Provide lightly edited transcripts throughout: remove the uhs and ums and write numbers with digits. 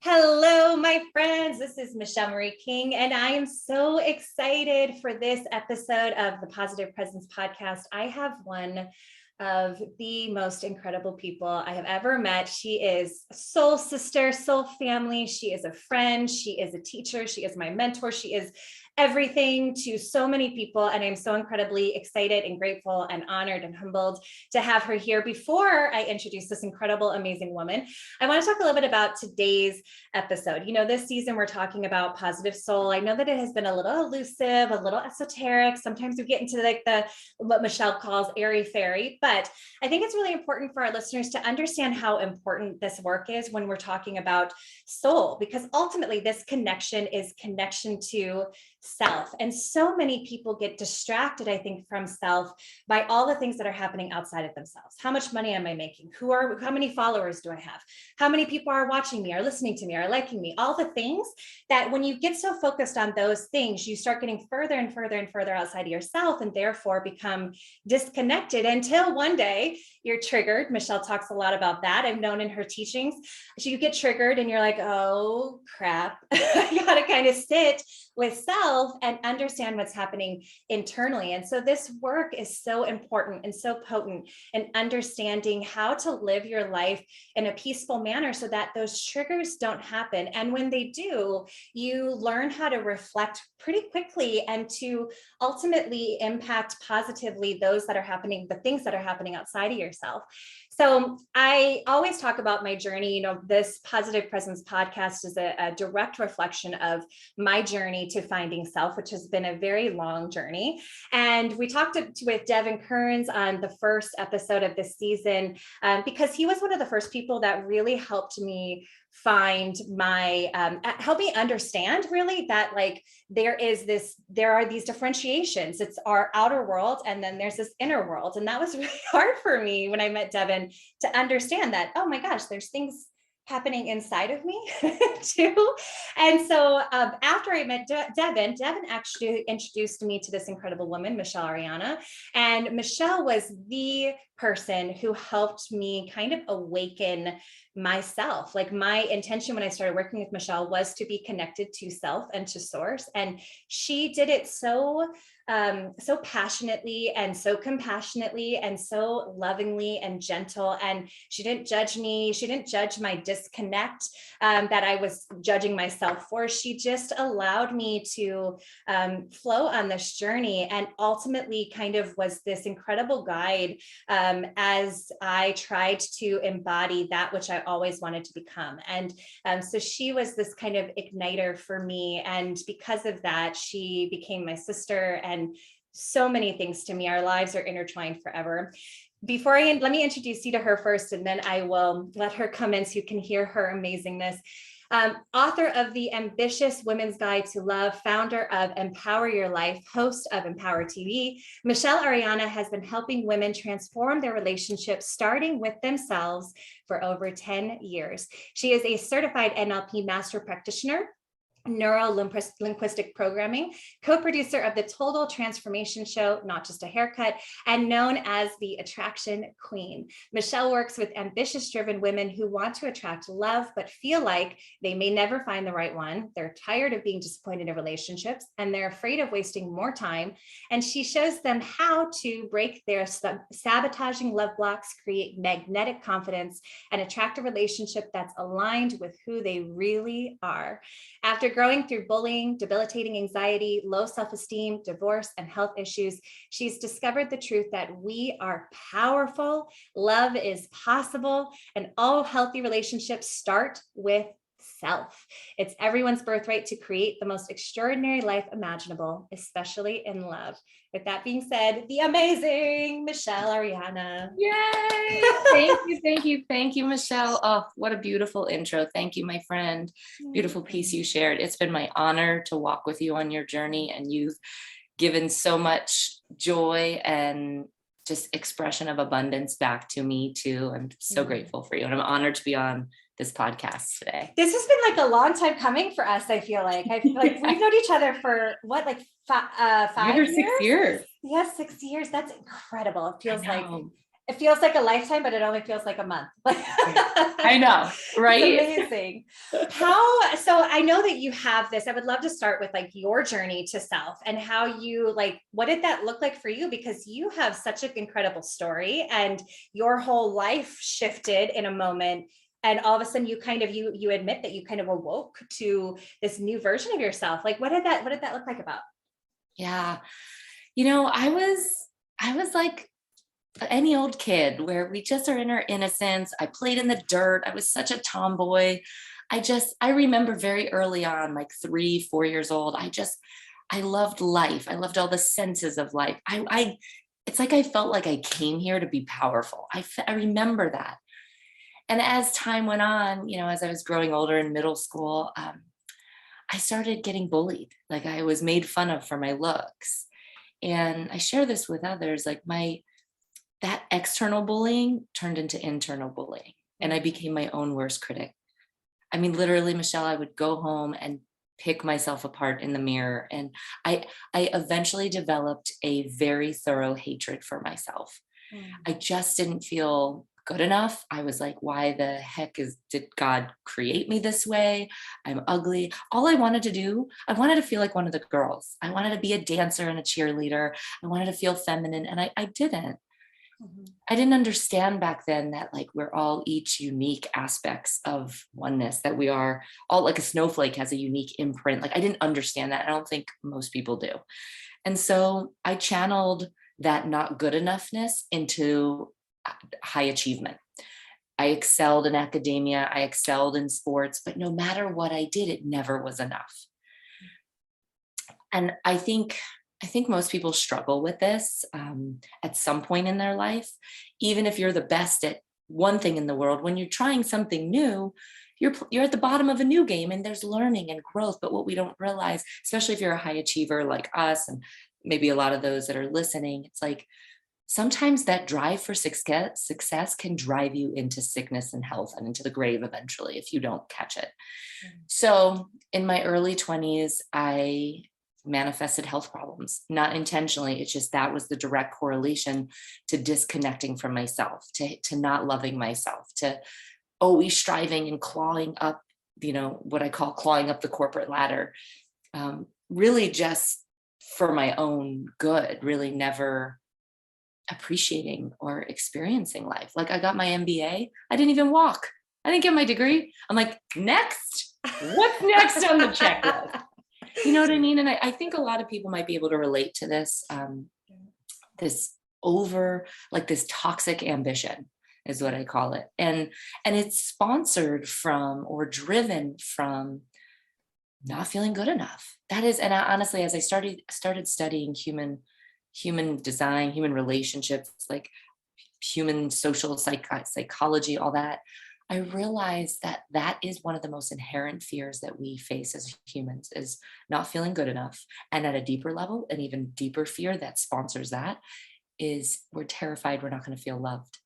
Hello, my friends. This is Michelle Marie King, and I am so excited for this episode of the Positive Presence Podcast. I have one of the most incredible people I have ever met. She is soul sister, soul family. She is a friend. She is a teacher. She is my mentor. She is everything to so many people. And I'm so incredibly excited and grateful and honored and humbled to have her here. Before I introduce this incredible, amazing woman, I want to talk a little bit about today's episode. You know, this season we're talking about positive soul. I know that it has been a little elusive, a little esoteric. Sometimes we get into what Michelle calls airy fairy, but I think it's really important for our listeners to understand how important this work is when we're talking about soul, because ultimately this connection is connection to self. And so many people get distracted, I think, from self by all the things that are happening outside of themselves. How much money am I making? How many followers do I have? How many people are watching me, are listening to me, are liking me? All the things that when you get so focused on those things, you start getting further and further and further outside of yourself, and therefore become disconnected until one day you're triggered. Michelle talks a lot about that. I've known in her teachings, so you get triggered and you're like, oh crap, you got to kind of sit with self and understand what's happening internally. And so this work is so important and so potent in understanding how to live your life in a peaceful manner so that those triggers don't happen. And when they do, you learn how to reflect pretty quickly and to ultimately impact positively the things that are happening outside of yourself. So I always talk about my journey. You know, this Positive Presence podcast is a direct reflection of my journey to finding self, which has been a very long journey. And we talked with Devin Kearns on the first episode of this season because he was one of the first people that really helped me find help me understand really that like there are these differentiations. It's our outer world and then there's this inner world. And that was really hard for me when I met Devin to understand that, oh my gosh, there's things happening inside of me too. And so after I met Devin actually introduced me to this incredible woman, Michele Ariana. And Michelle was the person who helped me kind of awaken myself. Like my intention when I started working with Michelle was to be connected to self and to source. And she did it so passionately and so compassionately and so lovingly and gentle. And she didn't judge me. She didn't judge my disconnect that I was judging myself for. She just allowed me to flow on this journey and ultimately kind of was this incredible guide as I tried to embody that which I always wanted to become. And so she was this kind of igniter for me. And because of that, she became my sister and so many things to me. Our lives are intertwined forever. Let me introduce you to her first, and then I will let her come in so you can hear her amazingness. Author of The Ambitious Women's Guide to Love, founder of Empower Your Life, host of Empower TV, Michele Ariana has been helping women transform their relationships, starting with themselves, for over 10 years. She is a certified NLP master practitioner, neuro-linguistic programming, co-producer of the Total Transformation Show, Not Just a Haircut, and known as the Attraction Queen. Michelle works with ambitious, driven women who want to attract love, but feel like they may never find the right one. They're tired of being disappointed in relationships, and they're afraid of wasting more time. And she shows them how to break their sabotaging love blocks, create magnetic confidence, and attract a relationship that's aligned with who they really are. After growing through bullying, debilitating anxiety, low self-esteem, divorce, and health issues, she's discovered the truth that we are powerful, love is possible, and all healthy relationships start with self. It's everyone's birthright to create the most extraordinary life imaginable, especially in love. With that being said, the amazing Michele Ariana. Yay! Thank you, Michelle. Oh, what a beautiful intro. Thank you, my friend. Beautiful piece you shared. It's been my honor to walk with you on your journey, and you've given so much joy and just expression of abundance back to me too. I'm so grateful for you, and I'm honored to be on this podcast today. This has been like a long time coming for us. I feel like we've known each other for what, like 5 years? 6 years. Yes, 6 years. That's incredible. It feels like It feels like a lifetime, but it only feels like a month. I know, right? It's amazing. So I know that you have this. I would love to start with like your journey to self and how you like, what did that look like for you? Because you have such an incredible story and your whole life shifted in a moment. And all of a sudden you admit that you kind of awoke to this new version of yourself. Like, what did that look like about? Yeah. I was like any old kid where we just are in our innocence. I played in the dirt. I was such a tomboy. I remember very early on, like 3, 4 years old, I loved life. I loved all the senses of life. It's like I felt like I came here to be powerful. I remember that. And as time went on, as I was growing older in middle school, I started getting bullied. Like I was made fun of for my looks. And I share this with others, like that external bullying turned into internal bullying. And I became my own worst critic. I mean, literally, Michelle, I would go home and pick myself apart in the mirror. And I eventually developed a very thorough hatred for myself. I just didn't feel good enough. I was like, why the heck did God create me this way? I'm ugly. All I wanted to do, I wanted to feel like one of the girls. I wanted to be a dancer and a cheerleader. I wanted to feel feminine. And I didn't. I didn't understand back then that like we're all each unique aspects of oneness, that we are all like a snowflake has a unique imprint. Like I didn't understand that. I don't think most people do. And so I channeled that not good enoughness into high achievement. I excelled in academia, I excelled in sports, but no matter what I did, it never was enough. And I think most people struggle with this at some point in their life. Even if you're the best at one thing in the world, when you're trying something new, you're at the bottom of a new game and there's learning and growth. But what we don't realize, especially if you're a high achiever like us, and maybe a lot of those that are listening, it's like sometimes that drive for success can drive you into sickness and health and into the grave eventually if you don't catch it. So in my early 20s, I manifested health problems, not intentionally. It's just that was the direct correlation to disconnecting from myself, to not loving myself, to always striving and clawing up, what I call clawing up the corporate ladder, really just for my own good, really never appreciating or experiencing life. Like I got my MBA, I didn't even walk. I didn't get my degree. I'm like, next, what's next on the checklist? You know what I mean? And I think a lot of people might be able to relate to this, this toxic ambition is what I call it. And it's sponsored from or driven from not feeling good enough. That is, and honestly, as I started studying human design, human relationships, like human social psychology, all that, I realized that is one of the most inherent fears that we face as humans, is not feeling good enough. And at a deeper level, an even deeper fear that sponsors that is we're terrified we're not going to feel loved.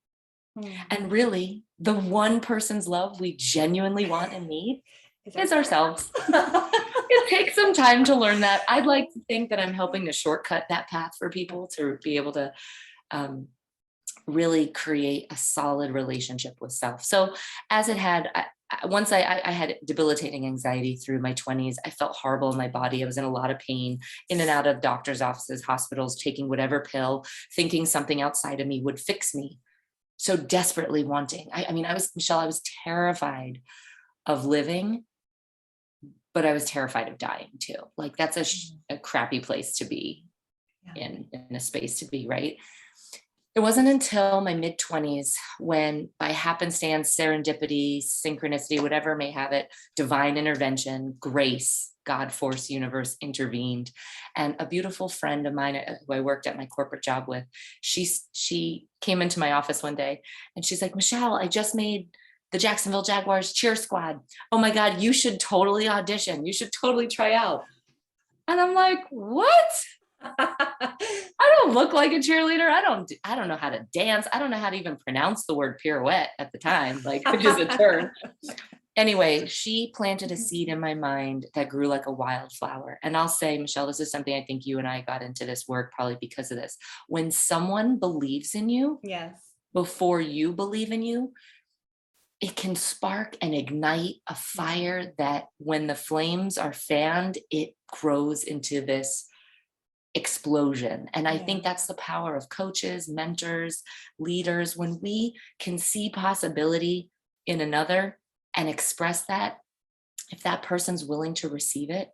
And really, the one person's love we genuinely want and need is ourselves. It takes some time to learn that. I'd like to think that I'm helping to shortcut that path for people to be able to really create a solid relationship with self. So as it had, once I had debilitating anxiety through my 20s, I felt horrible in my body. I was in a lot of pain, in and out of doctors' offices, hospitals, taking whatever pill, thinking something outside of me would fix me. So desperately wanting. Michelle, I was terrified of living, but I was terrified of dying too. Like that's a crappy place to be in a space to be, right? It wasn't until my mid-20s when, by happenstance, serendipity, synchronicity, whatever may have it, divine intervention, grace, God, force, universe intervened. And a beautiful friend of mine who I worked at my corporate job with, she came into my office one day and she's like, Michelle, I just made the Jacksonville Jaguars cheer squad. Oh my God, you should totally audition. You should totally try out. And I'm like, what? I don't look like a cheerleader. I don't know how to dance. I don't know how to even pronounce the word pirouette at the time, like which is a term. Anyway, she planted a seed in my mind that grew like a wildflower. And I'll say, Michelle, this is something I think you and I got into this work probably because of this. When someone believes in you, yes, before you believe in you, it can spark and ignite a fire that when the flames are fanned, it grows into this explosion. And I think that's the power of coaches, mentors, leaders. When we can see possibility in another and express that, if that person's willing to receive it,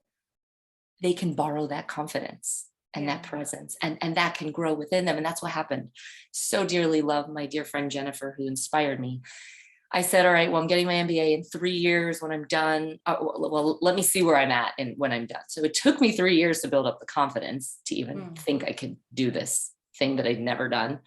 they can borrow that confidence and that presence, and that can grow within them. And that's what happened. So dearly love my dear friend Jennifer, who inspired me. I said, all right, well, I'm getting my MBA in 3 years when I'm done. Well, let me see where I'm at and when I'm done. So it took me 3 years to build up the confidence to even think I could do this thing that I'd never done.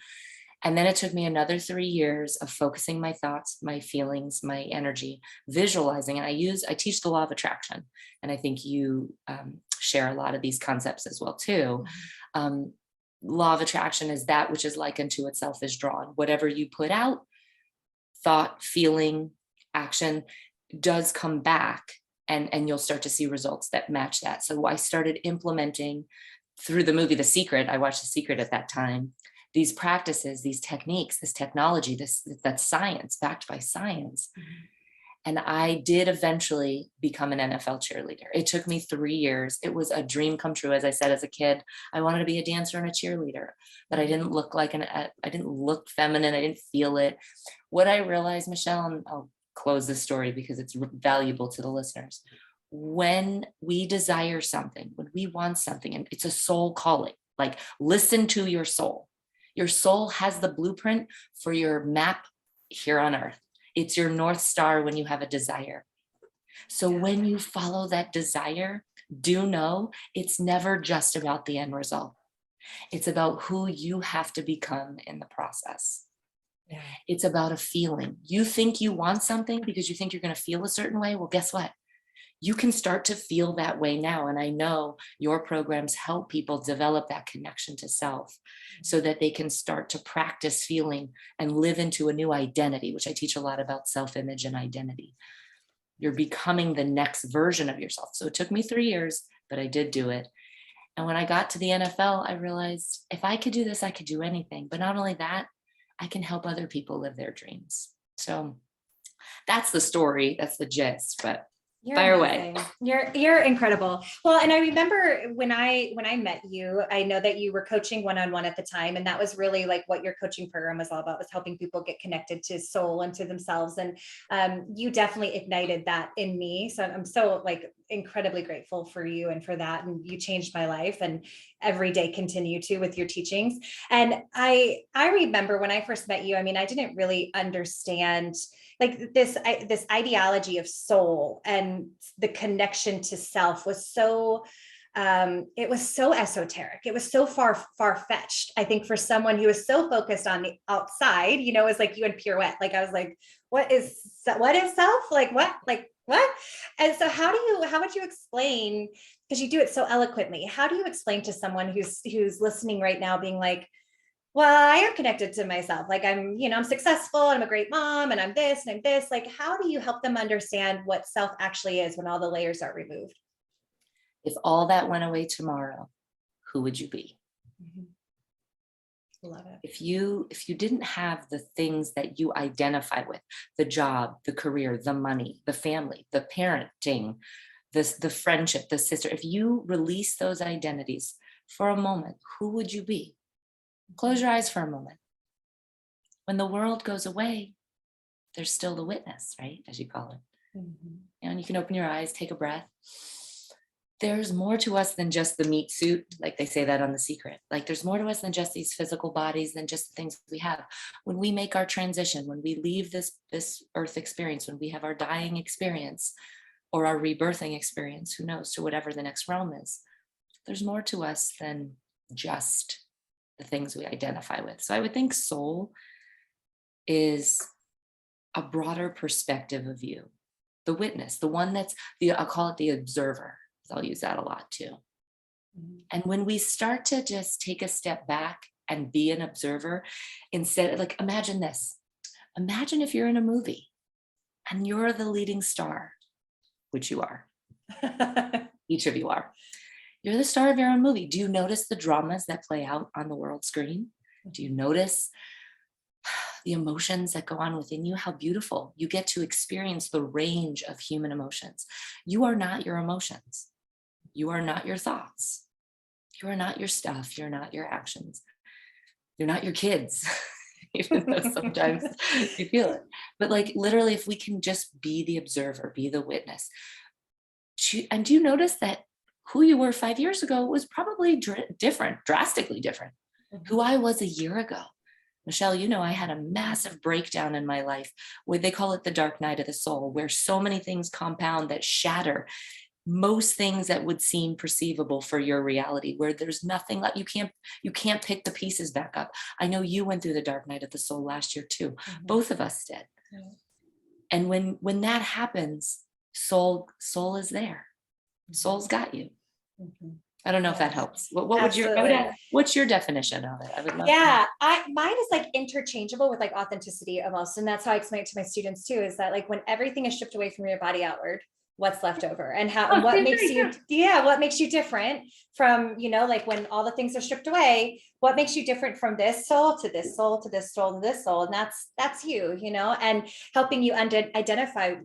And then it took me another 3 years of focusing my thoughts, my feelings, my energy, visualizing. And I teach the law of attraction. And I think you share a lot of these concepts as well too. Law of attraction is that which is like unto itself is drawn. Whatever you put out, thought, feeling, action, does come back, and you'll start to see results that match that. So I started implementing through the movie The Secret. I watched The Secret at that time. These practices, these techniques, this technology, that's science, backed by science. And I did eventually become an NFL cheerleader. It took me 3 years. It was a dream come true. As I said, as a kid, I wanted to be a dancer and a cheerleader, but I didn't look like I didn't look feminine. I didn't feel it. What I realized, Michelle, and I'll close this story because it's valuable to the listeners. When we desire something, when we want something, and it's a soul calling, like listen to your soul. Your soul has the blueprint for your map here on earth. It's your North Star when you have a desire. So when you follow that desire, do know it's never just about the end result. It's about who you have to become in the process. It's about a feeling. You think you want something because you think you're going to feel a certain way. Well, guess what? You can start to feel that way now. And I know your programs help people develop that connection to self so that they can start to practice feeling and live into a new identity, which I teach a lot about self-image and identity. You're becoming the next version of yourself. So it took me 3 years, but I did do it. And when I got to the NFL, I realized if I could do this, I could do anything. But not only that, I can help other people live their dreams. So that's the story. That's the gist. But fire away. You're incredible. Well, and I remember when I met you, I know that you were coaching one-on-one at the time, and that was really like what your coaching program was all about, was helping people get connected to soul and to themselves. And you definitely ignited that in me. So I'm so like incredibly grateful for you and for that. And you changed my life, and every day continue to with your teachings. And I remember when I first met you, I mean, I didn't really understand like this ideology of soul, and the connection to self was so it was so esoteric. It was so far-fetched, I think, for someone who was so focused on the outside. You know, it was like you and pirouette. Like I was like, what is self? Like what? And so how would you explain, because you do it so eloquently, how do you explain to someone who's listening right now being like, well, I am connected to myself. Like I'm successful, and I'm a great mom, and I'm this and I'm this. Like, how do you help them understand what self actually is when all the layers are removed? If all that went away tomorrow, who would you be? Love it. If you didn't have the things that you identify with, the job, the career, the money, the family, the parenting, the friendship, the sister, if you release those identities for a moment, who would you be? Close your eyes for a moment. When the world goes away, there's still the witness, right? As you call it. And you can open your eyes, take a breath. There's more to us than just the meat suit, like they say that on The Secret. Like there's more to us than just these physical bodies, than just the things we have. When we make our transition, when we leave this earth experience, when we have our dying experience or our rebirthing experience, who knows, to whatever the next realm is, there's more to us than just the things we identify with. So I would think soul is a broader perspective of you, the witness, the one that's I'll call it the observer. I'll use that a lot too. And when we start to just take a step back and be an observer, instead, like imagine this. Imagine if you're in a movie and you're the leading star, which you are. Each of you are. You're the star of your own movie. Do you notice the dramas that play out on the world screen? Do you notice the emotions that go on within you, how beautiful. You get to experience the range of human emotions. You are not your emotions. You are not your thoughts. You are not your stuff. You're not your actions. You're not your kids, even though sometimes you feel it. But like literally, if we can just be the observer, be the witness. And do you notice that who you were 5 years ago was probably different, drastically different, who I was a year ago? Michele, you know, I had a massive breakdown in my life where they call it the dark night of the soul, where so many things compound that shatter most things that would seem perceivable for your reality, where there's nothing like you can't pick the pieces back up. I know you went through the dark night of the soul last year too. Both of us did. And when that happens, soul is there. Soul's got you. I don't know if that helps. What would what's your definition of it? I would love mine is like interchangeable with like authenticity almost. And that's how I explain it to my students too, is that like when everything is stripped away from your body outward, what's left over and what makes you different from, you know, like when all the things are stripped away, what makes you different from this soul to this soul to this soul to this soul. And that's you know, and helping you identify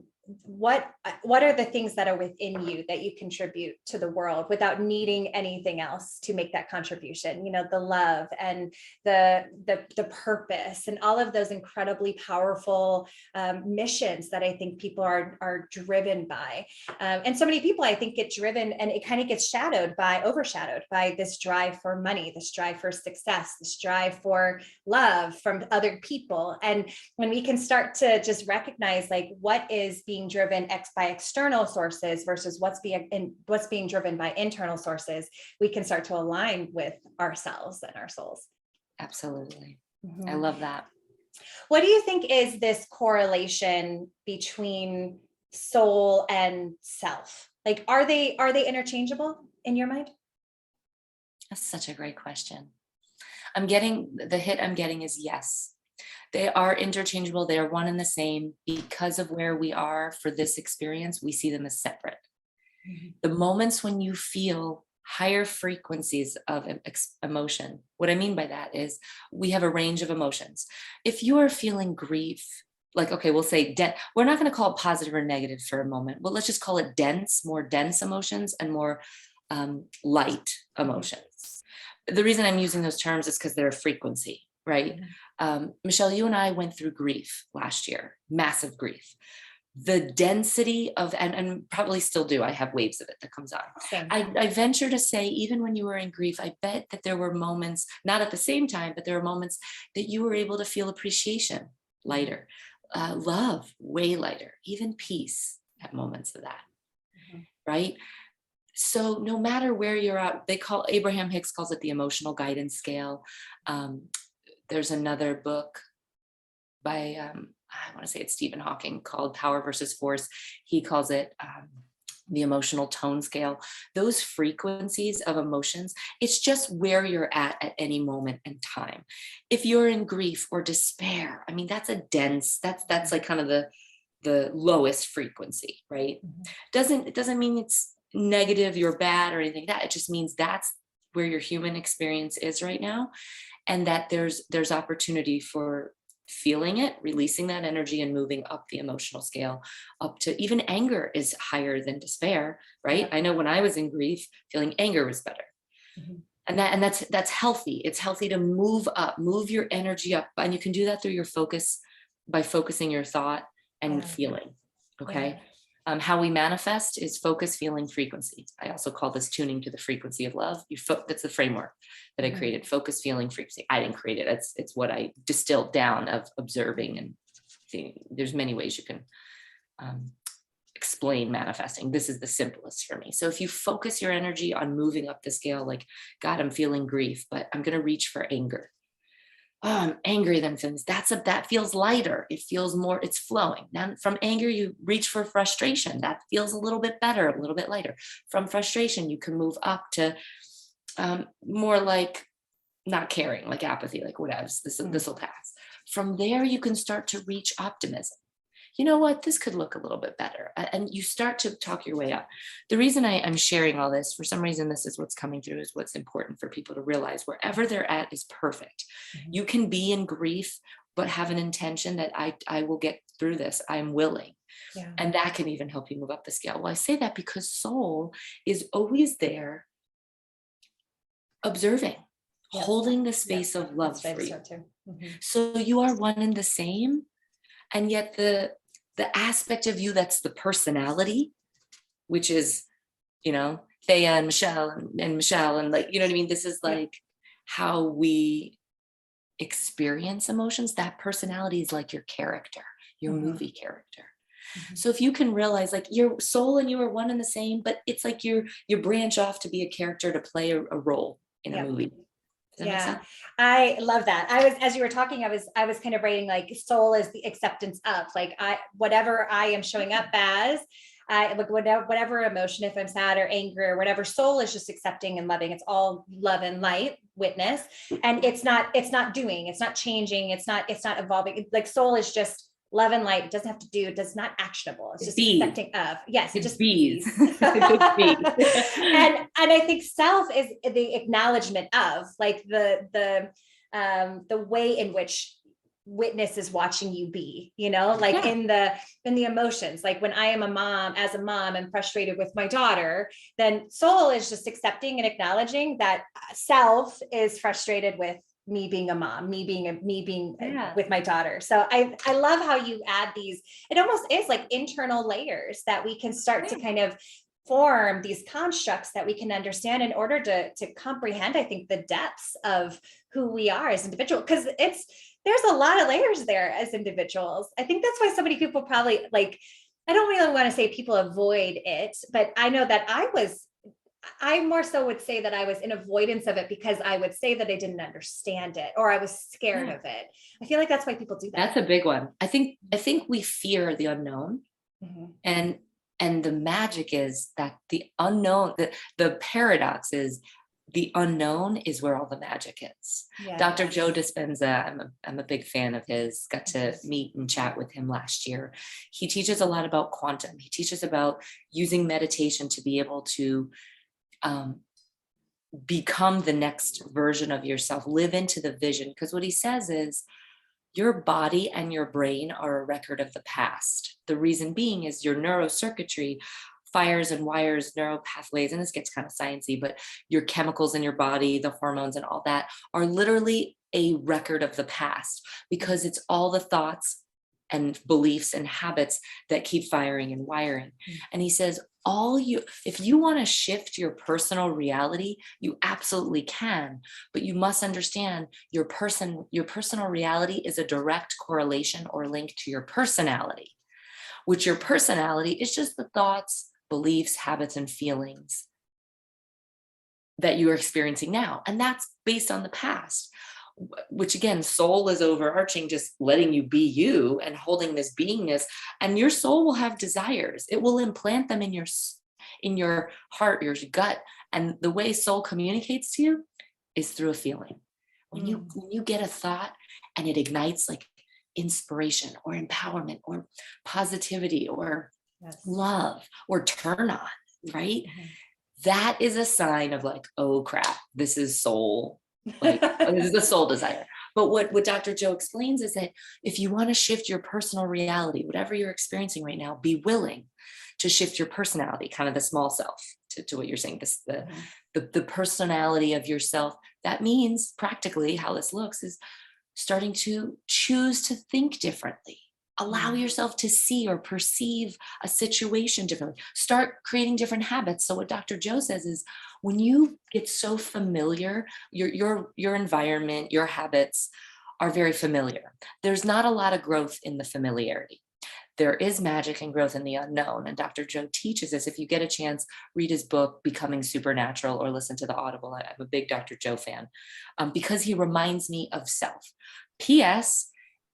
what are the things that are within you that you contribute to the world without needing anything else to make that contribution, you know, the love and the purpose and all of those incredibly powerful missions that I think people are driven by, and so many people I think get driven and it kind of gets overshadowed by this drive for money, this drive for success, this drive for love from other people. And when we can start to just recognize like what is being driven by external sources versus what's being driven by internal sources, we can start to align with ourselves and our souls. Absolutely. I love that. What do you think is this correlation between soul and self? Like, are they interchangeable in your mind? That's such a great question. The hit I'm getting is yes. They are interchangeable. They are one and the same. Because of where we are for this experience, we see them as separate. The moments when you feel higher frequencies of emotion, what I mean by that is we have a range of emotions. If you are feeling grief, like, okay, we'll say, we're not going to call it positive or negative for a moment. Well, let's just call it more dense emotions and more light emotions. The reason I'm using those terms is because they're a frequency. Right. Michele, you and I went through grief last year, massive grief. The density of, and probably still do, I have waves of it that comes on. I venture to say, even when you were in grief, I bet that there were moments, not at the same time, but there were moments that you were able to feel appreciation lighter, love way lighter, even peace at moments of that. Right. So no matter where you're at, Abraham Hicks calls it the emotional guidance scale. There's another book by, I want to say it's Stephen Hawking, called Power versus Force. He calls it the emotional tone scale. Those frequencies of emotions, it's just where you're at any moment in time. If you're in grief or despair, I mean, that's that's like kind of the lowest frequency, right? It doesn't mean it's negative, you're bad or anything like that. It just means that's where your human experience is right now. And that there's opportunity for feeling it, releasing that energy and moving up the emotional scale, up to even anger is higher than despair, right? I know when I was in grief, feeling anger was better. And that's healthy. It's healthy to move up, move your energy up. And you can do that through your focus, by focusing your thought and feeling. Okay. How we manifest is focus, feeling, frequency. I also call this tuning to the frequency of love. That's the framework that I created. Focus, feeling, frequency. I didn't create it. It's what I distilled down of observing and seeing. There's many ways you can explain manifesting. This is the simplest for me. So if you focus your energy on moving up the scale, like, God, I'm feeling grief, but I'm going to reach for anger. Oh, I'm angry then feelings. That feels lighter. It feels more, it's flowing. Now from anger, you reach for frustration. That feels a little bit better, a little bit lighter. From frustration, you can move up to more like not caring, like apathy, like whatever, this will pass. From there, you can start to reach optimism. You know what, this could look a little bit better. And you start to talk your way up. The reason I'm sharing all this, for some reason, this is what's coming through, is what's important for people to realize. Wherever they're at is perfect. You can be in grief but have an intention that I will get through this. I'm willing. Yeah. And that can even help you move up the scale. Well, I say that because soul is always there observing, Yes. holding the space of love for you. So you are one and the same. And yet the aspect of you that's the personality, which is, you know, Thea and Michelle and Michelle, and like, you know what I mean? This is like how we experience emotions. That personality is like your character, your movie character. So if you can realize like your soul and you are one and the same, but it's like you branch off to be a character to play a role in a movie. Does that make sense? I love that. As you were talking, I was kind of writing like soul is the acceptance of, like, whatever I am showing up as, like whatever emotion, if I'm sad or angry or whatever, soul is just accepting and loving. It's all love and light, witness. And it's not doing, it's not changing. It's not evolving. Like soul is just love and light. It doesn't have to do, it does not actionable. It's just accepting of. Yes. It just bees. And I think self is the acknowledgement of, like the way in which witness is watching you be, you know, like in the emotions. Like when I am as a mom, I'm frustrated with my daughter, then soul is just accepting and acknowledging that self is frustrated with me being a mom, me being with my daughter. So I love how you add these, it almost is like internal layers that we can start to kind of form these constructs that we can understand in order to comprehend, I think, the depths of who we are as individuals. Because there's a lot of layers there as individuals. I think that's why so many people probably, like, I don't really want to say people avoid it, but I know that I more so would say that I was in avoidance of it because I would say that I didn't understand it or I was scared of it. I feel like that's why people do that. That's a big one. I think we fear the unknown. And the magic is that the unknown, the paradox is the unknown is where all the magic is. Dr. Joe Dispenza, I'm a big fan of his, got to meet and chat with him last year. He teaches a lot about quantum. He teaches about using meditation to be able to become the next version of yourself, live into the vision. Because what he says is your body and your brain are a record of the past. The reason being is your neurocircuitry fires and wires, neural pathways, and this gets kind of sciencey, but your chemicals in your body, the hormones and all that are literally a record of the past because it's all the thoughts and beliefs and habits that keep firing and wiring. And he says, if you want to shift your personal reality, you absolutely can, but you must understand your personal reality is a direct correlation or link to your personality, which your personality is just the thoughts, beliefs, habits, and feelings that you are experiencing now. And that's based on the past, which again, soul is overarching, just letting you be you and holding this beingness. And your soul will have desires. It will implant them in your heart, your gut. And the way soul communicates to you is through a feeling. When you get a thought and it ignites like inspiration or empowerment or positivity or love or turn on, right? That is a sign of like, oh crap, this is soul. Like, this is a soul desire. But what Dr. Joe explains is that if you want to shift your personal reality, whatever you're experiencing right now, be willing to shift your personality, kind of the small self, to what you're saying, the personality of yourself. That means practically how this looks is starting to choose to think differently. Allow yourself to see or perceive a situation differently. Start creating different habits. So what Dr. Joe says is when you get so familiar, your environment, your habits are very familiar. There's not a lot of growth in the familiarity. There is magic and growth in the unknown. And Dr. Joe teaches this. If you get a chance, read his book, Becoming Supernatural, or listen to the Audible. I'm a big Dr. Joe fan because he reminds me of self. P.S.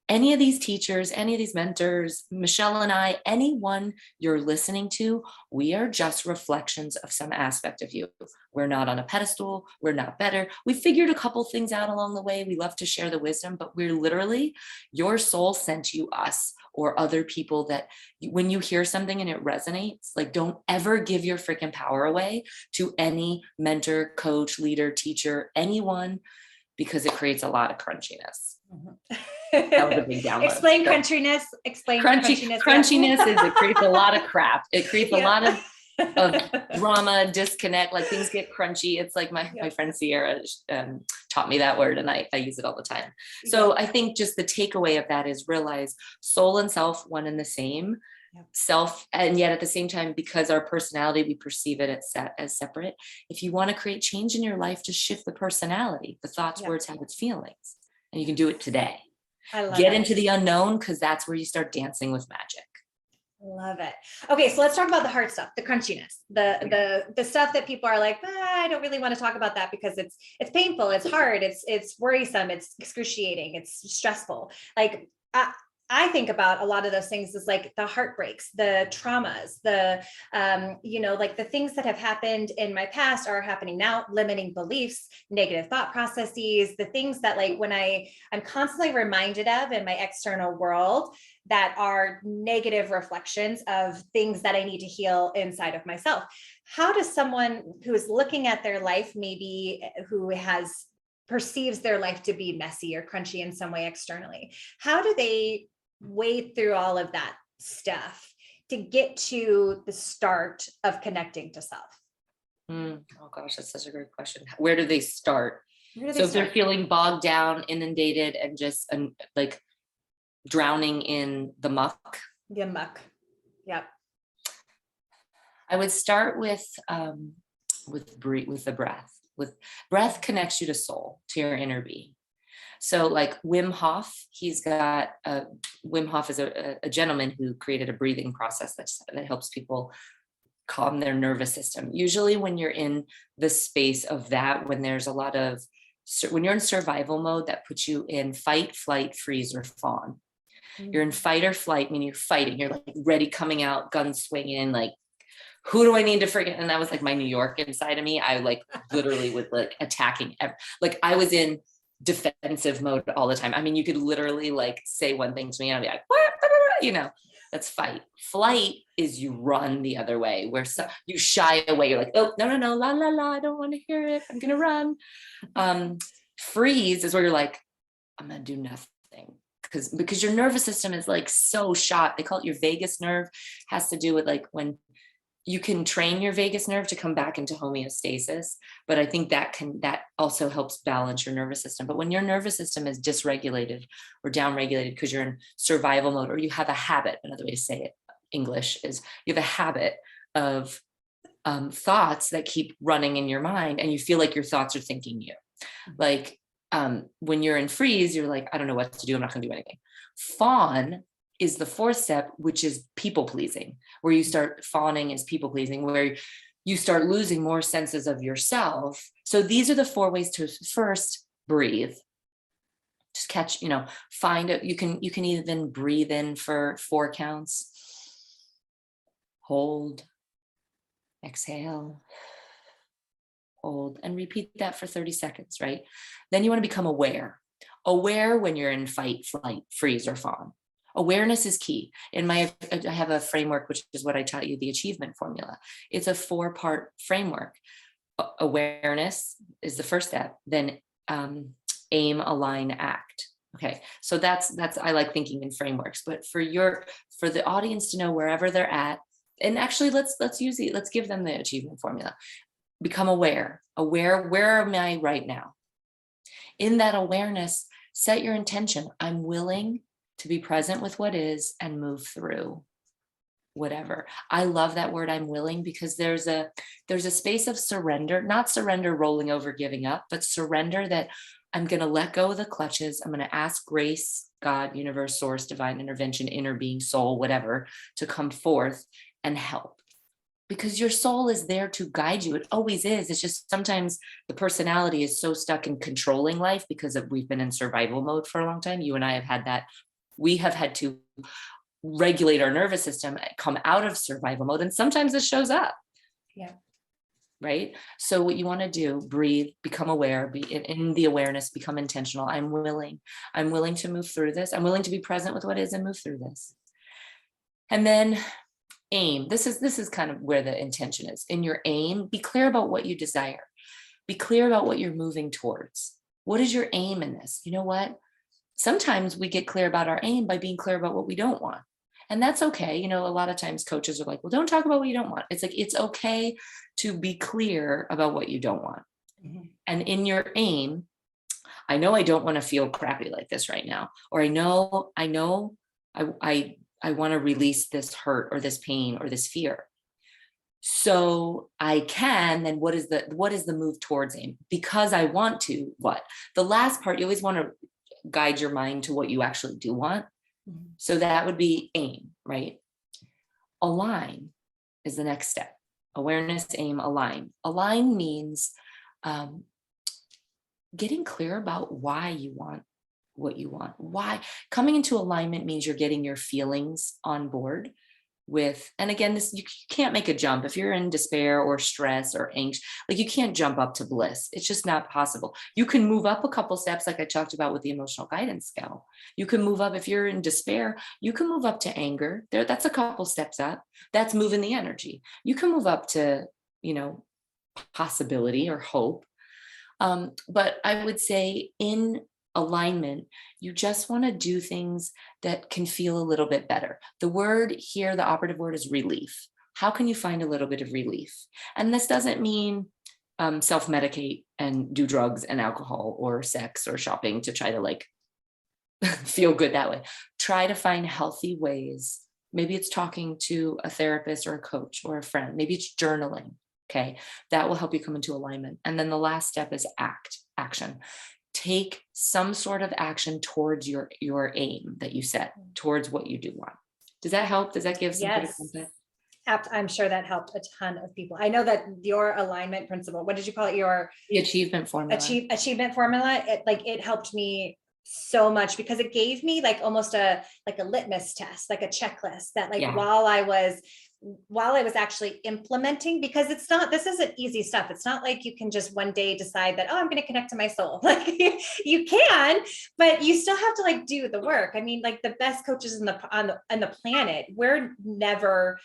Any of these teachers, any of these mentors, Michelle and I, anyone you're listening to, we are just reflections of some aspect of you. We're not on a pedestal. We're not better. We figured a couple things out along the way. We love to share the wisdom, but we're literally, your soul sent you us or other people that when you hear something and it resonates, like don't ever give your freaking power away to any mentor, coach, leader, teacher, anyone, because it creates a lot of crunchiness. That was a big download. Explain So, crunchiness. Explain crunchiness is it creates a lot of crap. It creates a lot of drama, disconnect, like things get crunchy. It's like my friend Sierra taught me that word, and I use it all the time. So I think just the takeaway of that is realize soul and self, one and the same. Self, and yet at the same time, because our personality, we perceive it as separate. If you want to create change in your life, just shift the personality, the thoughts, words, habits, feelings, and you can do it today. Get into the unknown, because that's where you start dancing with magic. Love it. Okay, so let's talk about the hard stuff, the crunchiness, the stuff that people are like, I don't really want to talk about that because it's painful, it's hard, it's worrisome, it's excruciating, it's stressful. Like I think about a lot of those things as like the heartbreaks, the traumas, the, like the things that have happened in my past are happening now, limiting beliefs, negative thought processes, the things that like when I'm constantly reminded of in my external world that are negative reflections of things that I need to heal inside of myself. How does someone who is looking at their life, maybe who perceives their life to be messy or crunchy in some way externally, how do they wade through all of that stuff to get to the start of connecting to self? Oh gosh, that's such a great question. Where do they start? If they're feeling bogged down, inundated, and just like drowning in the muck. Yep. I would start with the breath. Breath connects you to soul, to your inner being. So like Wim Hof, Wim Hof is a gentleman who created a breathing process that helps people calm their nervous system. Usually when you're in the space of that, when you're in survival mode, that puts you in fight, flight, freeze, or fawn. You're in fight or flight, meaning you're fighting, you're like ready, coming out, guns swinging, like, who do I need to freaking, and that was like my New York inside of me. I like literally was like attacking, like I was in defensive mode all the time. I mean, you could literally like say one thing to me and I'd be like, that's fight. Flight is you run the other way, where you shy away. You're like, oh, no, la, la, la, I don't want to hear it. I'm going to run. Freeze is where you're like, I'm going to do nothing. Because your nervous system is like so shot. They call it your vagus nerve. Has to do with like when you can train your vagus nerve to come back into homeostasis, but I think that also helps balance your nervous system. But when your nervous system is dysregulated or downregulated because you're in survival mode, or you have a habit, another way to say it, English is you have a habit of thoughts that keep running in your mind, and you feel like your thoughts are thinking you. Like when you're in freeze, you're like, I don't know what to do. I'm not going to do anything. Fawn is the fourth step, which is people pleasing, where you start fawning as people pleasing, where you start losing more senses of yourself. So these are the 4 ways to first breathe. Just catch, find it. You can even breathe in for 4 counts. Hold, exhale, hold, and repeat that for 30 seconds, right? Then you want to become aware when you're in fight, flight, freeze, or fawn. Awareness is key. I have a framework, which is what I taught you, the achievement formula. It's a 4-part framework. Awareness is the first step, then aim, align, act. Okay, so that's I like thinking in frameworks. But for the audience to know wherever they're at, and actually let's give them the achievement formula. Become aware. Where am I right now? In that awareness, set your intention. I'm willing to be present with what is and move through whatever. I love that word, I'm willing, because there's a space of surrender, not surrender rolling over, giving up, but surrender that I'm going to let go of the clutches. I'm going to ask grace, God, universe, source, divine intervention, inner being, soul, whatever, to come forth and help. Because your soul is there to guide you. It always is. It's just sometimes the personality is so stuck in controlling life because we've been in survival mode for a long time. You and I have had that. We have had to regulate our nervous system, come out of survival mode, and sometimes it shows up. Yeah. Right? So what you want to do, breathe, become aware, be in the awareness, become intentional. I'm willing to move through this. I'm willing to be present with what is and move through this. And then aim. This is kind of where the intention is. In your aim, be clear about what you desire. Be clear about what you're moving towards. What is your aim in this? You know what? sometimes we get clear about our aim by being clear about what we don't want. And that's okay. You know, a lot of times coaches are like, well, don't talk about what you don't want. It's like, it's okay to be clear about what you don't want. Mm-hmm. And in your aim, I know I don't want to feel crappy like this right now, or I know I want to release this hurt or this pain or this fear. So I can, then what is the move towards aim? Because I want to, what? The last part, you always want to guide your mind to what you actually do want. Mm-hmm. So that would be aim, right? Align is the next step. Awareness, aim, align. Align means getting clear about why you want what you want. Why? Coming into alignment means you're getting your feelings on board with, and again, this, you can't make a jump if you're in despair or stress or anxious, like you can't jump up to bliss. It's just not possible. You can move up a couple steps, like I talked about with the emotional guidance scale. You can move up, if you're in despair, you can move up to anger. That's a couple steps up. That's moving the energy. You can move up to, you know, possibility or hope. But I would say in alignment, you just want to do things that can feel a little bit better. The word here, the operative word is relief. How can you find a little bit of relief? And this doesn't mean self-medicate and do drugs and alcohol or sex or shopping to try to like feel good that way. Try to find healthy ways. Maybe it's talking to a therapist or a coach or a friend. Maybe it's journaling. Okay, that will help you come into alignment. And then the last step is action. Take some sort of action towards your aim that you set, towards what you do want. Does that help? Does that give some good context? I'm sure that helped a ton of people. I know that your alignment principle, what did you call it? The achievement formula. Achievement formula. It helped me so much because it gave me like almost a litmus test, like a checklist that like while I was actually implementing, because this isn't easy stuff. It's not like you can just one day decide that, oh, I'm going to connect to my soul. Like you can, but you still have to like do the work. I mean, like the best coaches on the planet, we're never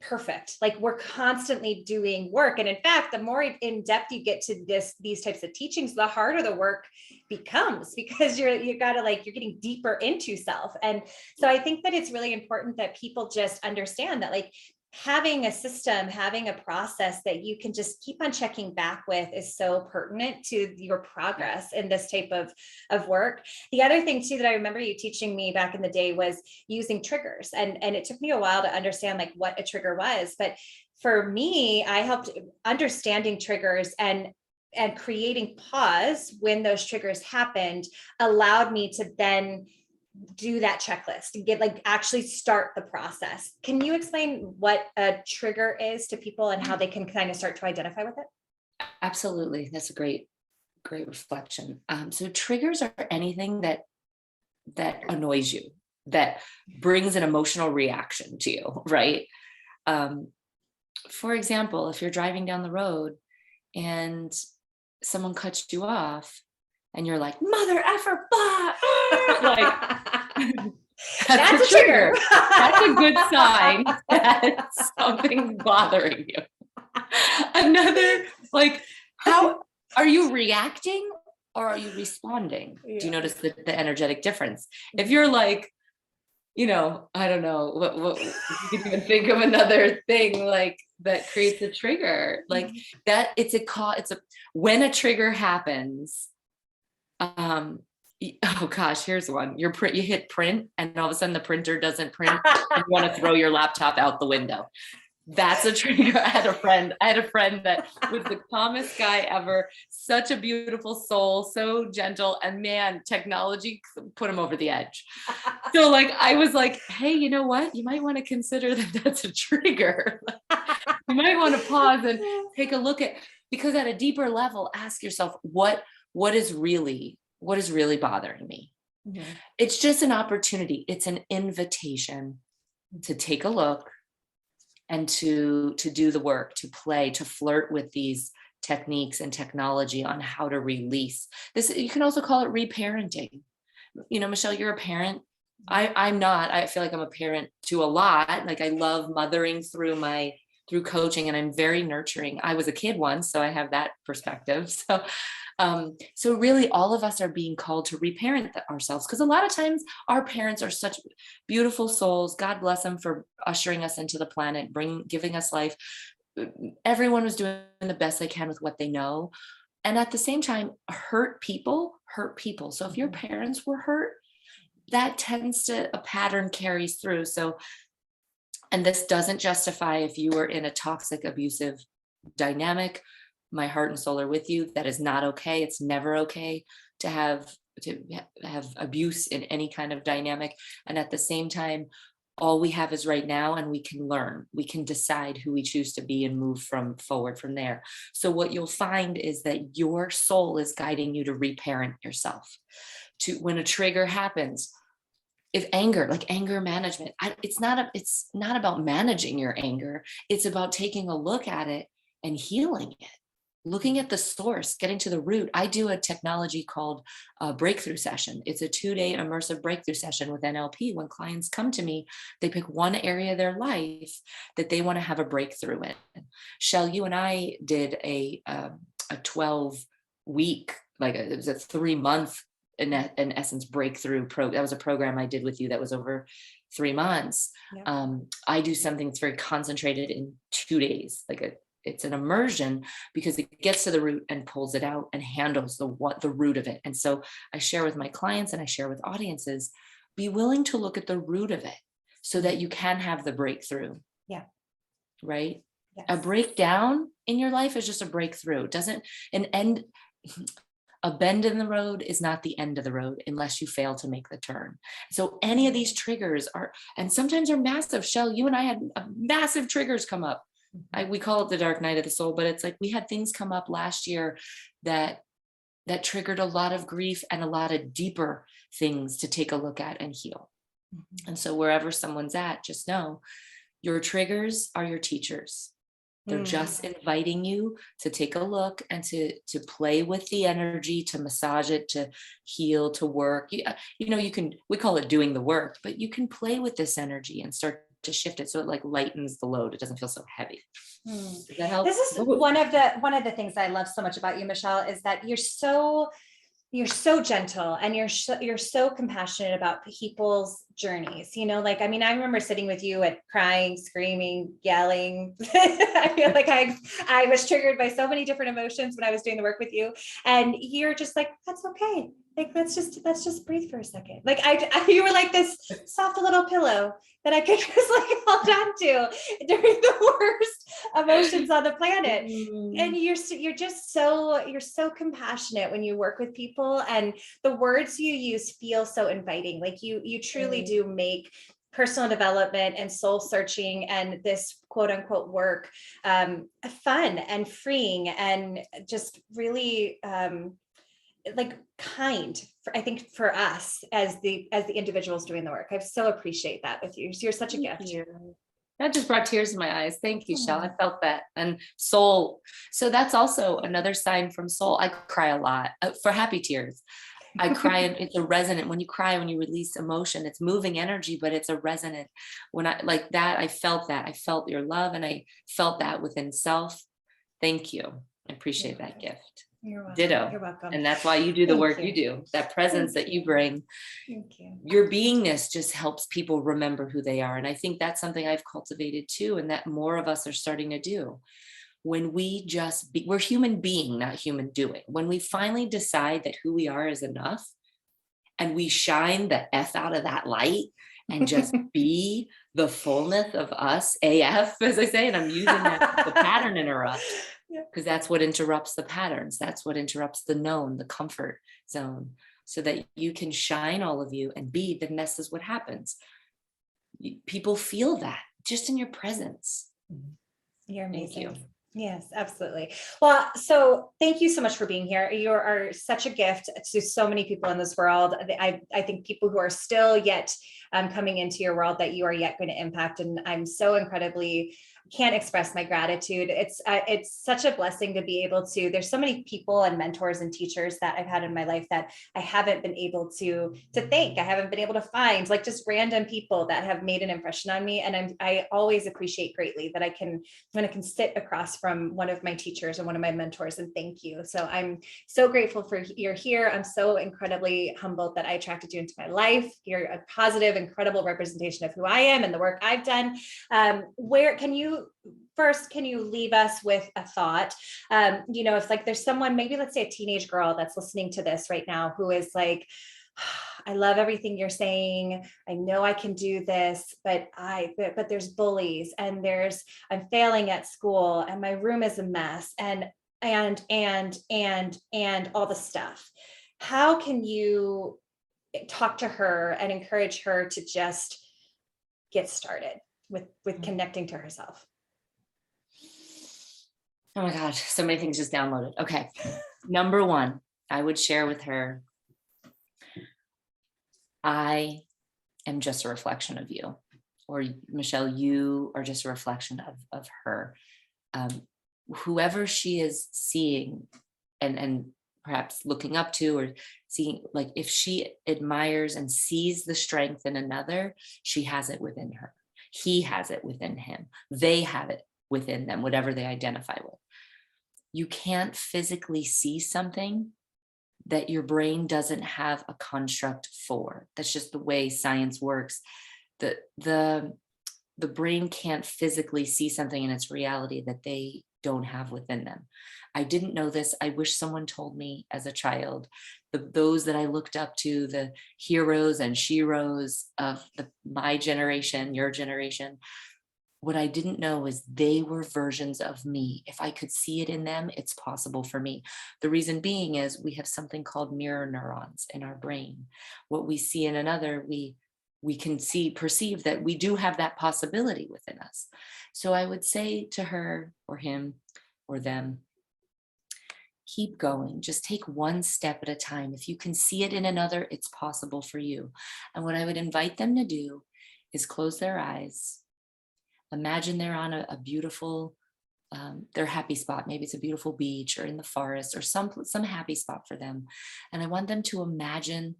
perfect. Like we're constantly doing work. And in fact, the more in depth you get to these types of teachings, the harder the work becomes, because you're getting deeper into self. And so I think that it's really important that people just understand that like having a system, having a process that you can just keep on checking back with is so pertinent to your progress in this type of work. The other thing too that I remember you teaching me back in the day was using triggers. And it took me a while to understand like what a trigger was. But for me, I helped understanding triggers and creating pause when those triggers happened allowed me to then do that checklist and actually start the process. Can you explain what a trigger is to people and how they can kind of start to identify with it? Absolutely. That's a great reflection. So triggers are anything that annoys you, that brings an emotional reaction to you, right? For example, if you're driving down the road and someone cuts you off and you're like, mother effer, blah, like, that's a trigger. That's a good sign that something's bothering you. Another, like, how are you reacting or are you responding? Yeah. Do you notice the energetic difference? If you're like, you know, I don't know, what you can even think of another thing like that creates a trigger, like that. When a trigger happens, oh gosh, here's one. You hit print and all of a sudden the printer doesn't print. You want to throw your laptop out the window. That's a trigger. I had a friend that was the calmest guy ever, such a beautiful soul, so gentle, and man, technology put him over the edge. So like, I was like, hey, you know what? You might want to consider that's a trigger. You might want to pause and take a look at, because at a deeper level, ask yourself, what is really bothering me? Mm-hmm. It's just an opportunity. It's an invitation to take a look and to do the work, to play, to flirt with these techniques and technology on how to release this. You can also call it reparenting. You know, Michelle, you're a parent. I'm not. I feel like I'm a parent to a lot. Like I love mothering through my through coaching, and I'm very nurturing. I was a kid once, so I have that perspective. So really all of us are being called to reparent ourselves, because a lot of times our parents are such beautiful souls. God bless them for ushering us into the planet, giving us life. Everyone was doing the best they can with what they know. And at the same time, hurt people hurt people. So if your parents were hurt, that tends to, a pattern carries through. So, and this doesn't justify if you were in a toxic, abusive dynamic. My heart and soul are with you. That is not okay. It's never okay to have abuse in any kind of dynamic. And at the same time, all we have is right now, and we can learn. We can decide who we choose to be and move forward from there. So what you'll find is that your soul is guiding you to reparent yourself. To when a trigger happens, if anger, like anger management, it's not about managing your anger. It's about taking a look at it and healing it, looking at the source, getting to the root. I do a technology called a breakthrough session. It's a 2-day immersive breakthrough session with NLP. When clients come to me, they pick one area of their life that they want to have a breakthrough in. Shell, you and I did a 12-week, it was a 3-month in essence breakthrough that was a program I did with you that was over 3 months. Yeah. I do something that's very concentrated in 2 days, it's an immersion, because it gets to the root and pulls it out and handles the root of it. And so I share with my clients and I share with audiences, be willing to look at the root of it so that you can have the breakthrough. Yeah. Right. Yes. A breakdown in your life is just a breakthrough. A bend in the road is not the end of the road unless you fail to make the turn. So any of these triggers and sometimes are massive. Shell, you and I had massive triggers come up. We call it the dark night of the soul, but it's like we had things come up last year that triggered a lot of grief and a lot of deeper things to take a look at and heal. Mm-hmm. And so wherever someone's at, just know your triggers are your teachers. They're just inviting you to take a look and to play with the energy, to massage it, to heal, to work. We call it doing the work, but you can play with this energy and start to shift it so it lightens the load. It doesn't feel so heavy. Does that help? This is one of the things I love so much about you, Michele, is that you're so gentle and you're so compassionate about people's journeys. I remember sitting with you and crying, screaming, yelling. I feel like I was triggered by so many different emotions when I was doing the work with you, and you're just like, that's okay. Let's just breathe for a second. You were like this soft little pillow that I could just hold on to during the worst emotions on the planet. And you're so compassionate when you work with people, and the words you use feel so inviting. You truly do make personal development and soul searching and this quote unquote work fun and freeing and just really kind for us as the individuals doing the work. I so appreciate that with you. You're such a gift. That just brought tears to my eyes. Thank you, Shell. I felt that. And soul. So that's also another sign from soul. I cry a lot for happy tears. I cry, and it's a resonant. When you cry, when you release emotion, it's moving energy, but it's a resonant. When I felt that. I felt your love, and I felt that within self. Thank you. I appreciate that gift. You're welcome. Ditto. You're welcome. And that's why you do the work you do. That presence that you bring. Thank you. Your beingness just helps people remember who they are. And I think that's something I've cultivated too, and that more of us are starting to do. When we we're human being, not human doing. When we finally decide that who we are is enough, and we shine the F out of that light and just be the fullness of us, AF, as I say, and I'm using that the pattern interrupt. Because that's what interrupts the patterns. That's what interrupts the known, the comfort zone, so that you can shine all of you and be. Then this is what happens. People feel that just in your presence. You're amazing. Yes, absolutely. Well, so thank you so much for being here. You are such a gift to so many people in this world. I think people who are still yet coming into your world that you are yet going to impact. And I'm so incredibly can't express my gratitude. It's such a blessing to be able to. There's so many people and mentors and teachers that I've had in my life that I haven't been able to thank. I haven't been able to find, like, just random people that have made an impression on me. And I always appreciate greatly that I can sit across from one of my teachers and one of my mentors and thank you. So I'm so grateful for you're here. I'm so incredibly humbled that I attracted you into my life. You're a positive, incredible representation of who I am and the work I've done. Where can you leave us with a thought? If like there's someone, maybe let's say a teenage girl that's listening to this right now who is like, I love everything you're saying. I know I can do this, but there's bullies and I'm failing at school and my room is a mess and all the stuff. How can you talk to her and encourage her to just get started with connecting to herself? Oh my gosh, so many things just downloaded. Okay. Number one, I would share with her, I am just a reflection of you. Or Michele, you are just a reflection of her. Whoever she is seeing and perhaps looking up to or seeing, like if she admires and sees the strength in another, she has it within her. He has it within him. They have it within them, whatever they identify with. You can't physically see something that your brain doesn't have a construct for. That's just the way science works. The brain can't physically see something in its reality that they don't have within them. I didn't know this. I wish someone told me as a child. Those that I looked up to, the heroes and sheroes of my generation, your generation, what I didn't know is they were versions of me. If I could see it in them, it's possible for me. The reason being is we have something called mirror neurons in our brain. What we see in another, we can perceive that we do have that possibility within us. So I would say to her or him or them, keep going. Just take one step at a time. If you can see it in another, it's possible for you. And what I would invite them to do is close their eyes. Imagine they're on a beautiful, their happy spot. Maybe it's a beautiful beach or in the forest or some happy spot for them. And I want them to imagine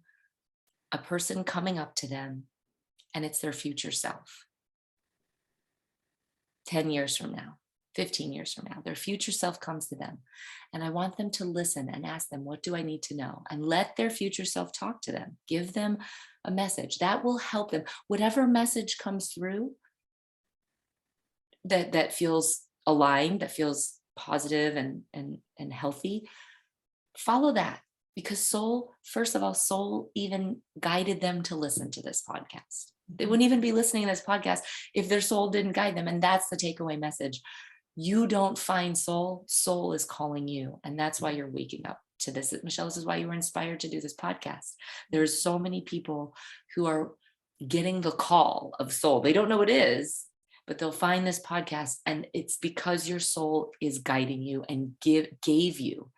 a person coming up to them and it's their future self. 10 years from now, 15 years from now, their future self comes to them. And I want them to listen and ask them, what do I need to know? And let their future self talk to them. Give them a message that will help them. Whatever message comes through, that feels aligned, that feels positive and healthy, follow that. Because soul, first of all, soul even guided them to listen to this podcast. They wouldn't even be listening to this podcast if their soul didn't guide them. And that's the takeaway message. You don't find soul, soul is calling you. And that's why you're waking up to this. Michele, this is why you were inspired to do this podcast. There's so many people who are getting the call of soul. They don't know what it is, but they'll find this podcast, and it's because your soul is guiding you and gave you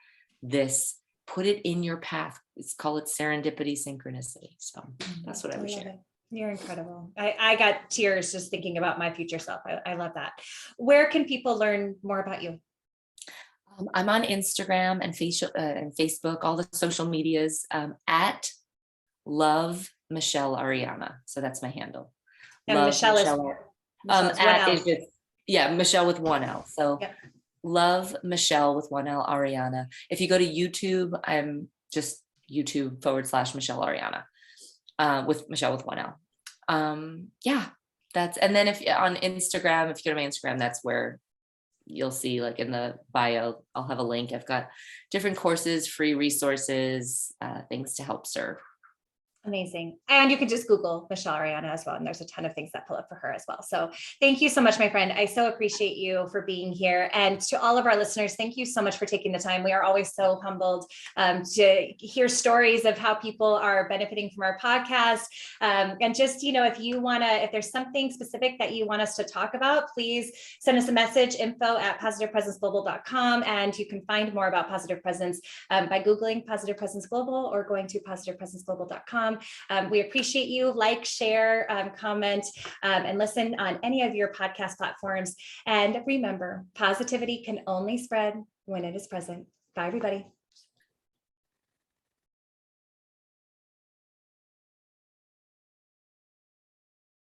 this, put it in your path. Call it serendipity, synchronicity. So that's what I would share. You're incredible. I got tears just thinking about my future self. I love that. Where can people learn more about you? I'm on Instagram and Facebook, all the social medias, at Love Michele Ariana. So that's my handle. And Love Michele is Michele with one L. So yep. Love Michele with one L Ariana. If you go to YouTube, I'm just YouTube/Michele Ariana, with Michele with one L. That's, and then if on Instagram, if you go to my Instagram, that's where you'll see, like in the bio, I'll have a link. I've got different courses, free resources, things to help serve. Amazing. And you can just Google Michele Ariana as well. And there's a ton of things that pull up for her as well. So thank you so much, my friend. I so appreciate you for being here. And to all of our listeners, thank you so much for taking the time. We are always so humbled to hear stories of how people are benefiting from our podcast. And just, if there's something specific that you want us to talk about, please send us a message, info@positivepresenceglobal.com. And you can find more about Positive Presence by Googling Positive Presence Global or going to positivepresenceglobal.com. We appreciate you. Like, share, comment, and listen on any of your podcast platforms. And remember, positivity can only spread when it is present. Bye, everybody.